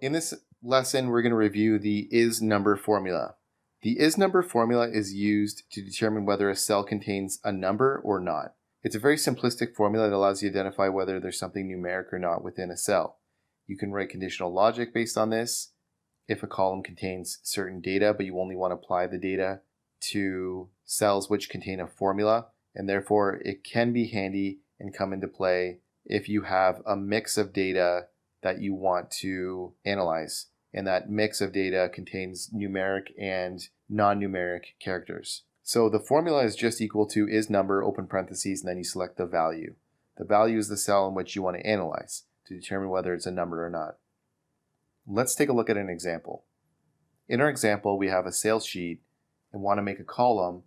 In this lesson, we're going to review the Isnumber formula. The Isnumber formula is used to determine whether a cell contains a number or not. It's a very simplistic formula that allows you to identify whether there's something numeric or not within a cell. You can write conditional logic based on this. If a column contains certain data, but you only want to apply the data to cells which contain a formula, and therefore it can be handy and come into play if you have a mix of data that you want to analyze, and that mix of data contains numeric and non-numeric characters. So the formula is just equal to Isnumber, open parentheses, and then you select the value. The value is the cell in which you want to analyze to determine whether it's a number or not. Let's take a look at an example. In our example, we have a sales sheet and want to make a column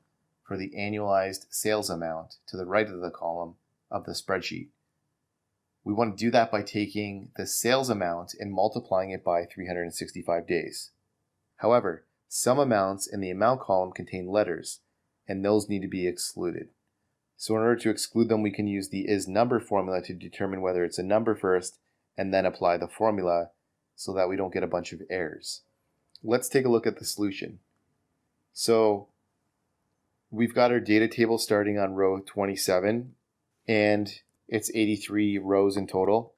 for the annualized sales amount to the right of the column of the spreadsheet. We want to do that by taking the sales amount and multiplying it by 365 days. However, some amounts in the amount column contain letters, and those need to be excluded. So in order to exclude them, we can use the Isnumber formula to determine whether it's a number first, and then apply the formula so that we don't get a bunch of errors. Let's take a look at the solution. So we've got our data table starting on row 27, and it's 83 rows in total.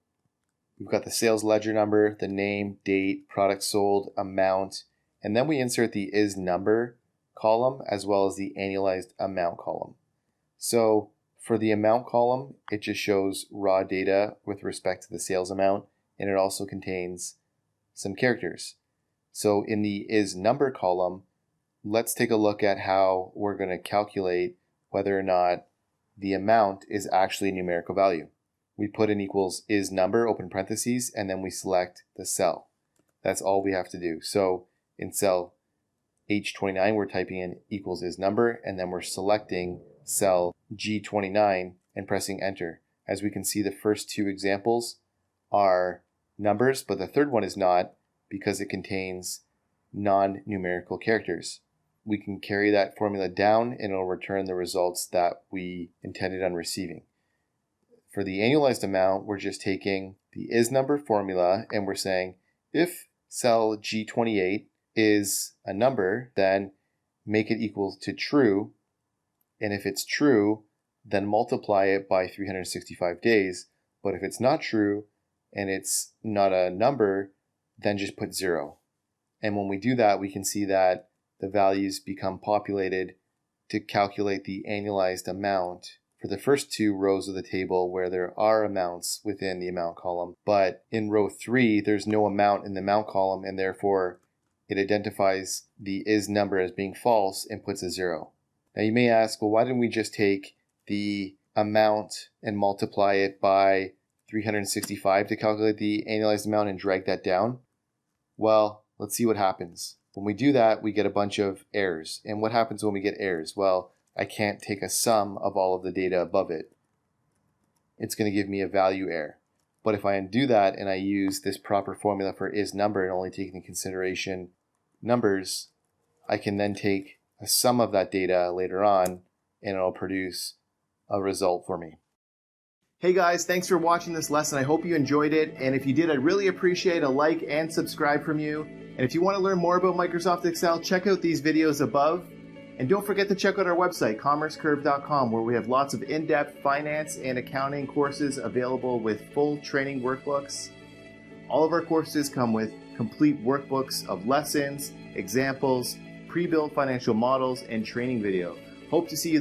We've got the sales ledger number, the name, date, product sold, amount, and then we insert the Isnumber column as well as the annualized amount column. So for the amount column, it just shows raw data with respect to the sales amount, and it also contains some characters. So in the Isnumber column, let's take a look at how we're going to calculate whether or not the amount is actually a numerical value. We put in equals Isnumber, open parentheses, and then we select the cell. That's all we have to do. So in cell H29, we're typing in equals Isnumber, and then we're selecting cell G29 and pressing enter. As we can see, the first two examples are numbers, but the third one is not because it contains non-numerical characters. We can carry that formula down and it'll return the results that we intended on receiving. For the annualized amount, we're just taking the Isnumber formula and we're saying if cell G28 is a number, then make it equal to true, and if it's true, then multiply it by 365 days, but if it's not true and it's not a number, then just put 0. And when we do that, we can see that the values become populated to calculate the annualized amount for the first two rows of the table where there are amounts within the amount column. But in row 3, there's no amount in the amount column, and therefore it identifies the Isnumber as being false and puts a 0. Now you may ask, well, why didn't we just take the amount and multiply it by 365 to calculate the annualized amount and drag that down? Well, let's see what happens. When we do that, we get a bunch of errors. And what happens when we get errors? Well, I can't take a sum of all of the data above it. It's going to give me a value error. But if I undo that and I use this proper formula for Isnumber and only take into consideration numbers, I can then take a sum of that data later on and it'll produce a result for me. Hey guys, thanks for watching this lesson. I hope you enjoyed it. And if you did, I'd really appreciate a like and subscribe from you. And if you want to learn more about Microsoft Excel, check out these videos above. And don't forget to check out our website, commercecurve.com, where we have lots of in-depth finance and accounting courses available with full training workbooks. All of our courses come with complete workbooks of lessons, examples, pre-built financial models, and training video. Hope to see you